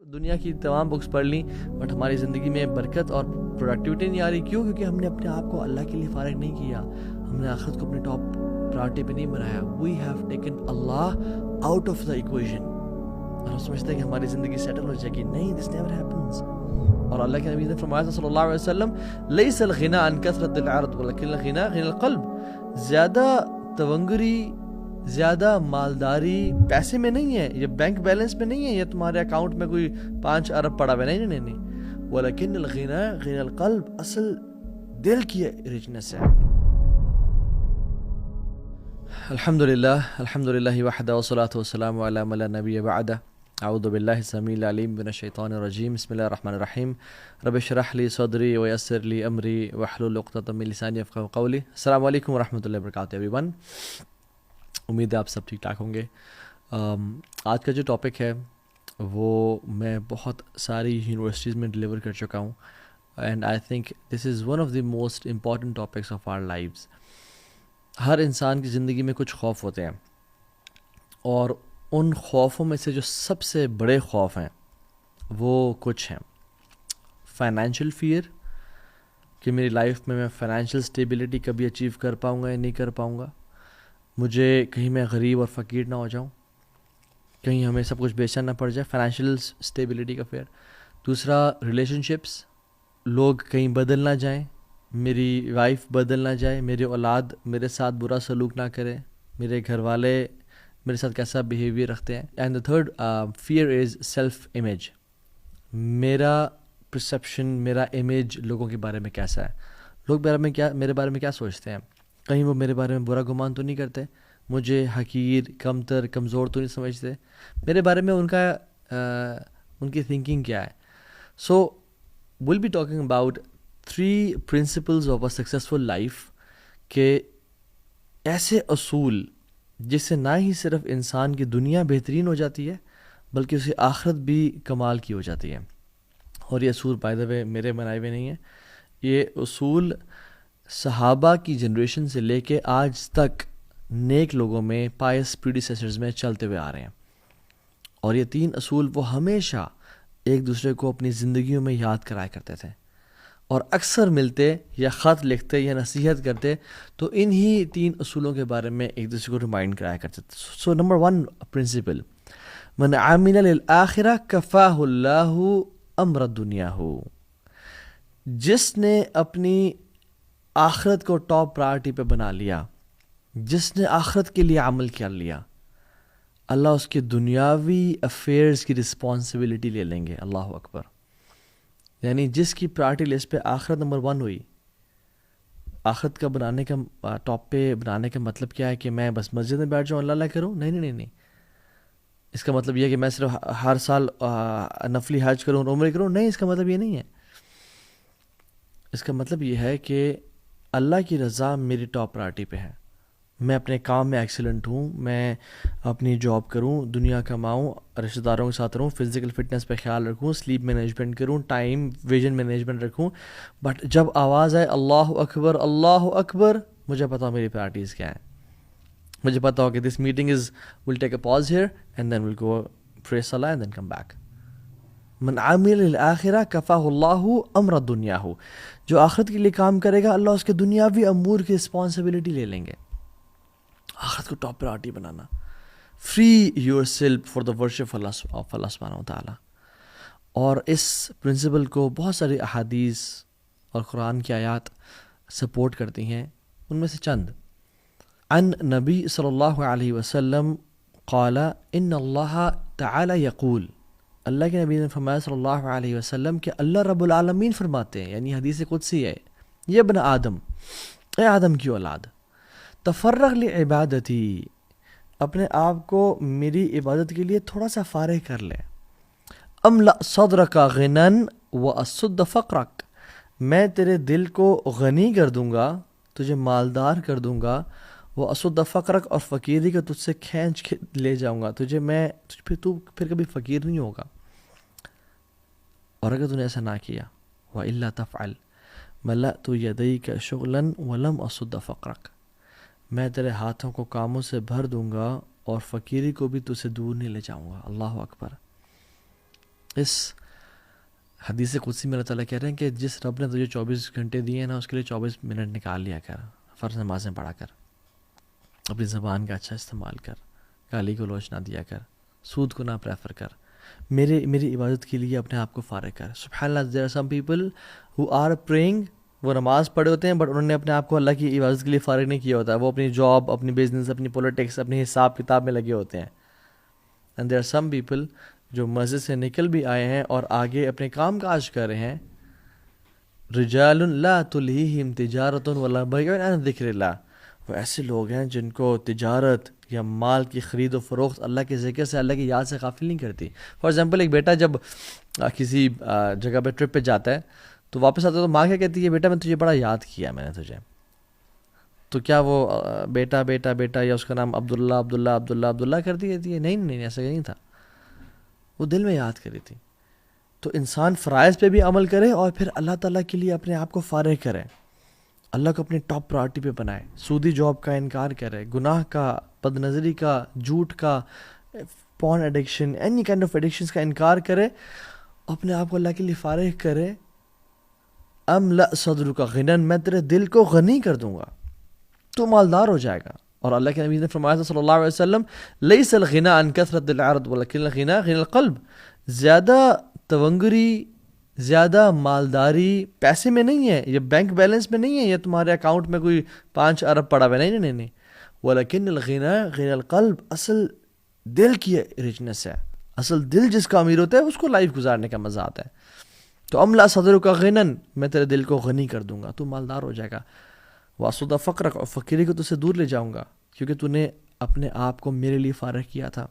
دنیا کی تمام بکس پڑھ لیں بٹ ہماری زندگی میں برکت اور پروڈکٹیوٹی نہیں آ رہی. کیوں؟ کیونکہ ہم نے اپنے آپ کو اللہ کے لیے فارغ نہیں کیا. ہم نے آخرت کو اپنے ٹاپ پرائورٹی پہ نہیں بنایا. We have taken Allah out of the equation. اور ہم سمجھتے ہیں کہ ہماری زندگی سیٹل ہو جائے گی. نہیں, دس نیور ہیپنس. اور اللہ کے نبی نے فرمایا صلی اللہ علیہ وسلم لیس الغنى عن کثرت العرض ولکن الغنى غنى القلب. زیادہ تونگری، زیادہ مالداری پیسے میں نہیں ہے، یہ بینک بیلنس میں نہیں ہے، یہ تمہارے اکاؤنٹ میں کوئی 5 ارب پڑا ہوا. نہیں نہیں نہیں. ولیکن الغنى غنى القلب، اصل دل کی رچنس ہے. الحمدللہ وحدہ والصلاۃ والسلام علی من لا نبی بعدہ. اعوذ باللہ السمیع العلیم من الشیطان الرجیم. بسم اللہ الرحمن الرحیم. رب اشرح لی صدری ویسر لی امری واحلل عقدۃ من لسانی یفقہوا قولی. السلام علیکم ورحمۃ اللہ وبرکاتہ ایوری ون. امید ہے آپ سب ٹھیک ٹھاک ہوں گے. آج کا جو ٹاپک ہے وہ میں بہت ساری یونیورسٹیز میں ڈلیور کر چکا ہوں and I think this is one of the most important topics of our lives. ہر انسان کی زندگی میں کچھ خوف ہوتے ہیں اور ان خوفوں میں سے جو سب سے بڑے خوف ہیں وہ کچھ ہیں. فائنینشیل فیئر کہ میری لائف میں فائنینشیل اسٹیبلٹی کبھی اچیو کر پاؤں گا یا نہیں کر پاؤں گا. مجھے کہیں میں غریب اور فقیر نہ ہو جاؤں، کہیں ہمیں سب کچھ بیچنا نہ پڑ جائے. فائنینشیل اسٹیبلٹی کا فیئر. دوسرا ریلیشن شپس، لوگ کہیں بدل نہ جائیں، میری وائف بدل نہ جائے، میری اولاد میرے ساتھ برا سلوک نہ کرے، میرے گھر والے میرے ساتھ کیسا بیہیویئر رکھتے ہیں. And the third fear is self image. میرا پرسیپشن، میرا امیج لوگوں کے بارے میں کیسا ہے، لوگ میرے بارے میں کیا سوچتے ہیں، کہیں وہ میرے بارے میں برا گمان تو نہیں کرتے، مجھے حقیر، کمتر، کمزور تو نہیں سمجھتے، میرے بارے میں ان کی تھنکنگ کیا ہے. So will be talking about 3 principles of a successful life, کہ ایسے اصول جس سے نہ ہی صرف انسان کی دنیا بہترین ہو جاتی ہے بلکہ اسے آخرت بھی کمال کی ہو جاتی ہے. اور یہ اصول بائی دا وے میرے بنائے ہوئے نہیں ہیں، یہ اصول صحابہ کی جنریشن سے لے کے آج تک نیک لوگوں میں، پائس پریڈیسیسرز میں چلتے ہوئے آ رہے ہیں. اور یہ 3 اصول وہ ہمیشہ ایک دوسرے کو اپنی زندگیوں میں یاد کرایا کرتے تھے، اور اکثر ملتے یا خط لکھتے یا نصیحت کرتے تو انہی 3 اصولوں کے بارے میں ایک دوسرے کو ریمائنڈ کرایا کرتے تھے. سو نمبر 1 پرنسپل، من عمل للآخرہ کفاہ اللہ امر دنیا. جس نے اپنی آخرت کو ٹاپ پرائرٹی پہ بنا لیا، جس نے آخرت کے لیے عمل کر لیا، اللہ اس کے دنیاوی افیئرز کی رسپانسبلٹی لے لیں گے. اللہ اکبر. یعنی جس کی پرائرٹی لسٹ پہ آخرت نمبر 1 ہوئی، آخرت کا بنانے کا ٹاپ پہ بنانے کا مطلب کیا ہے کہ میں بس مسجد میں بیٹھ جاؤں اللہ اللہ کروں؟ نہیں نہیں نہیں. اس کا مطلب یہ ہے کہ میں صرف ہر سال نفلی حج کروں، عمرے کروں؟ نہیں، اس کا مطلب یہ نہیں ہے. اس کا مطلب یہ ہے کہ اللہ کی رضا میری ٹاپ پرائرٹی پہ ہے. میں اپنے کام میں ایکسیلنٹ ہوں، میں اپنی جاب کروں، دنیا کماؤں، رشتہ داروں کے ساتھ رہوں، فزیکل فٹنس پہ خیال رکھوں، سلیپ مینجمنٹ کروں، ٹائم ویژن مینجمنٹ رکھوں. بٹ جب آواز آئے اللہ اکبر اللہ اکبر، مجھے پتا ہو میری پرائرٹیز کیا ہیں. مجھے پتا ہو کہ this meeting will take a pause here and then will go pray صلاح اینڈ دین کم بیک. من عامل للآخرہ کفاہ اللہ امر دنیا. جو آخرت کے لیے کام کرے گا اللہ اس کے دنیاوی امور کی رسپانسبلٹی لے لیں گے. آخرت کو ٹاپ پرائرٹی بنانا. Free yourself for the worship of اللہ سبحانہ و تعالیٰ. اور اس پرنسپل کو بہت ساری احادیث اور قرآن کی آیات سپورٹ کرتی ہیں. ان میں سے چند. عن نبی صلی اللہ علیہ وسلم قال ان اللہ تعالی یقول. اللہ کے نبی نے فرمایا صلی اللہ علیہ وسلم کہ اللہ رب العالمین فرماتے ہیں، یعنی حدیث قدسی ہے، یہ ابن آدم، اے آدم کی اولاد، تفرغ لعبادتی، اپنے آپ کو میری عبادت کے لیے تھوڑا سا فارغ کر لے. املأ صدرک غنا واسد فقرک، میں تیرے دل کو غنی کر دوں گا، تجھے مالدار کر دوں گا. وہ اسد فقرک، اور فقیری کو تجھ سے کھینچ لے جاؤں گا، تو پھر کبھی فقیر نہیں ہوگا. اور اگر تو نے ایسا نہ کیا، وَإِلَّا تَفْعَلْ مَلَأْتُ يَدَيْكَ شُغْلًا وَلَمْ أَصُدَّ فَقْرَكَ، میں تیرے ہاتھوں کو کاموں سے بھر دوں گا اور فقیری کو بھی تجھ سے دور نہیں لے جاؤں گا. اللہ اکبر. اس حدیث قدسی میں اللہ تعالیٰ کہہ رہے ہیں کہ جس رب نے تجھے 24 گھنٹے دیے ہیں نا، اس کے لیے 24 منٹ نکال لیا کر، فرض نمازیں پڑھا کر، اپنی زبان کا اچھا استعمال کر، گالی گلوچ نہ دیا کر، سود کو نہ پریفر کر، میری عبادت کے لیے اپنے آپ کو فارغ کر. سبحان اللہ، there are some people who are praying، وہ نماز پڑھے ہوتے ہیں بٹ انہوں نے اپنے آپ کو اللہ کی عبادت کے لیے فارغ نہیں کیا ہوتا، وہ اپنی جاب، اپنی بزنس، اپنی پولیٹکس، اپنی حساب کتاب میں لگے ہوتے ہیں. And there are some people جو مسجد سے نکل بھی آئے ہیں اور آگے اپنے کام کاج کر رہے ہیں. رجال لا تلہیہم تجارت ولا بیع عن ذکر اللہ، وہ ایسے لوگ ہیں جن کو تجارت یا مال کی خرید و فروخت اللہ کے ذکر سے، اللہ کی یاد سے غافل نہیں کرتی. فار ایگزامپل، ایک بیٹا جب کسی جگہ پہ ٹرپ پہ جاتا ہے تو واپس آتا ہے تو ماں کیا کہتی ہے، بیٹا میں تجھے بڑا یاد کیا میں نے تجھے. تو کیا وہ بیٹا بیٹا بیٹا یا اس کا نام عبداللہ عبداللہ عبداللہ عبداللہ کرتی کہتی ہے؟ نہیں، ایسا نہیں تھا، وہ دل میں یاد کری تھی. تو انسان فرائض پہ بھی عمل کرے اور پھر اللہ تعالیٰ کے لیے اپنے آپ کو فارغ کرے، اللہ کو اپنی ٹاپ پرائرٹی پہ بنائے، سودی جاب کا انکار کرے، گناہ کا، بد نظری کا، جھوٹ کا، porn addiction, any kind of addictions کا انکار کرے، اپنے آپ کو اللہ کے لیے فارغ کرے. املأ صدرک غنی، میں تیرے دل کو غنی کر دوں گا، تو مالدار ہو جائے گا. اور اللہ کے نبی نے فرمایا تھا صلی اللہ علیہ وسلم، لیس الغنی عن کثرت العرض ولکن الغنی غنی القلب، زیادہ تونگری، زیادہ مالداری پیسے میں نہیں ہے، یہ بینک بیلنس میں نہیں ہے، یہ تمہارے اکاؤنٹ میں کوئی 5 ارب پڑا ہوا، نہیں. ولیکن الغنی غنی القلب، اصل دل کی ریچنس ہے، اصل دل جس کا امیر ہوتا ہے اس کو لائف گزارنے کا مزہ آتا ہے. تو املا صدرک غنی، میں تیرے دل کو غنی کر دوں گا، تو مالدار ہو جائے گا. واسد فقرک، اور فقیری کو تو سے دور لے جاؤں گا، کیونکہ تو نے اپنے آپ کو میرے لیے فارغ کیا تھا.